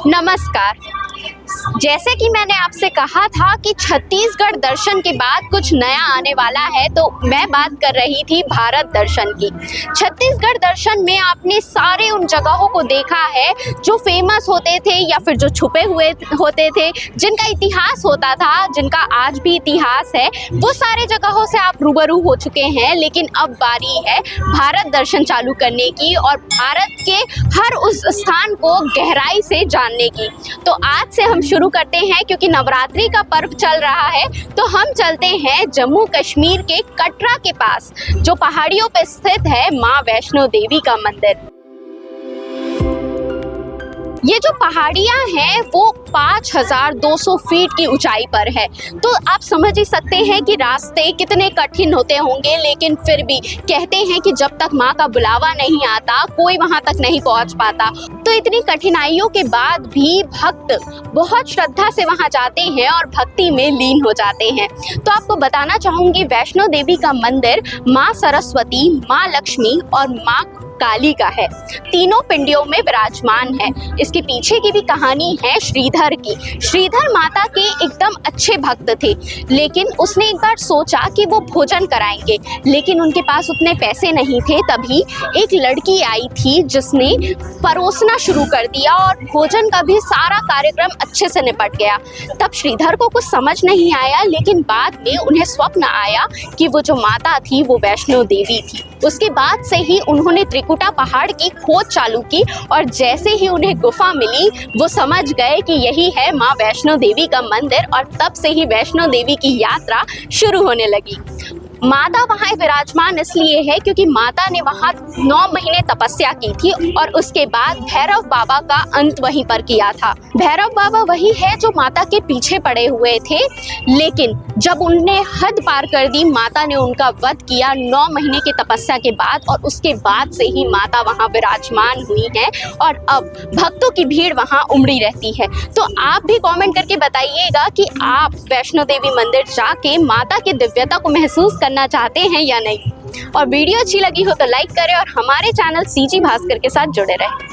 नमस्कार। जैसे कि मैंने आपसे कहा था कि छत्तीसगढ़ दर्शन के बाद कुछ नया आने वाला है, तो मैं बात कर रही थी भारत दर्शन की। छत्तीसगढ़ दर्शन में आपने सारे उन जगहों को देखा है जो फेमस होते थे या फिर जो छुपे हुए होते थे, जिनका इतिहास होता था, जिनका आज भी इतिहास है, वो सारे जगहों से आप रूबरू हो चुके हैं। लेकिन अब बारी है भारत दर्शन चालू करने की और भारत के हर उस स्थान को गहराई से जानने की। तो आज से हम शुरू करते हैं, क्योंकि नवरात्रि का पर्व चल रहा है, तो हम चलते हैं जम्मू कश्मीर के कटरा के पास, जो पहाड़ियों पर स्थित है माँ वैष्णो देवी का मंदिर। ये जो पहाड़ियाँ हैं वो 5200 फीट की ऊंचाई पर है। तो आप समझ ही सकते हैं कि रास्ते कितने कठिन होते होंगे, लेकिन फिर भी कहते हैं कि जब तक माँ का बुलावा नहीं आता कोई वहाँ तक नहीं पहुँच पाता। तो इतनी कठिनाइयों के बाद भी भक्त बहुत श्रद्धा से वहाँ जाते हैं और भक्ति में लीन हो जाते हैं। तो आपको बताना चाहूँगी, वैष्णो देवी का मंदिर माँ सरस्वती, माँ लक्ष्मी और माँ काली का है। तीनों पिंडियों में विराजमान है। इसके पीछे की भी कहानी है श्रीधर की। श्रीधर माता के एकदम अच्छे भक्त थे, लेकिन उसने एक बार सोचा कि वो भोजन कराएंगे, लेकिन उनके पास उतने पैसे नहीं थे। तभी एक लड़की आई थी जिसने परोसना शुरू कर दिया और भोजन का भी सारा कार्यक्रम अच्छे से निपट गया। तब श्रीधर को कुछ समझ नहीं आया, लेकिन बाद में उन्हें स्वप्न आया कि वो जो माता थी वो वैष्णो देवी थी। उसके बाद से ही उन्होंने त्रिकुटा पहाड़ की खोज चालू की और जैसे ही उन्हें गुफा मिली वो समझ गए कि यही है माँ वैष्णो देवी का मंदिर, और तब से ही वैष्णो देवी की यात्रा शुरू होने लगी। माता वहाँ विराजमान इसलिए है क्योंकि माता ने वहाँ 9 महीने तपस्या की थी और उसके बाद भैरव बाबा का अंत वहीं पर किया था। भैरव बाबा वही है जो माता के पीछे पड़े हुए थे, लेकिन जब उनने हद पार कर दी, माता ने उनका वध किया 9 महीने की तपस्या के बाद, और उसके बाद से ही माता वहाँ विराजमान हुई है और अब भक्तों की भीड़ वहाँ उमड़ी रहती है। तो आप भी कमेंट करके बताइएगा कि आप वैष्णो देवी मंदिर जाके माता की दिव्यता को महसूस करना चाहते हैं या नहीं। और वीडियो अच्छी लगी हो तो लाइक करें और हमारे चैनल सीजी भास्कर के साथ जुड़े रहें।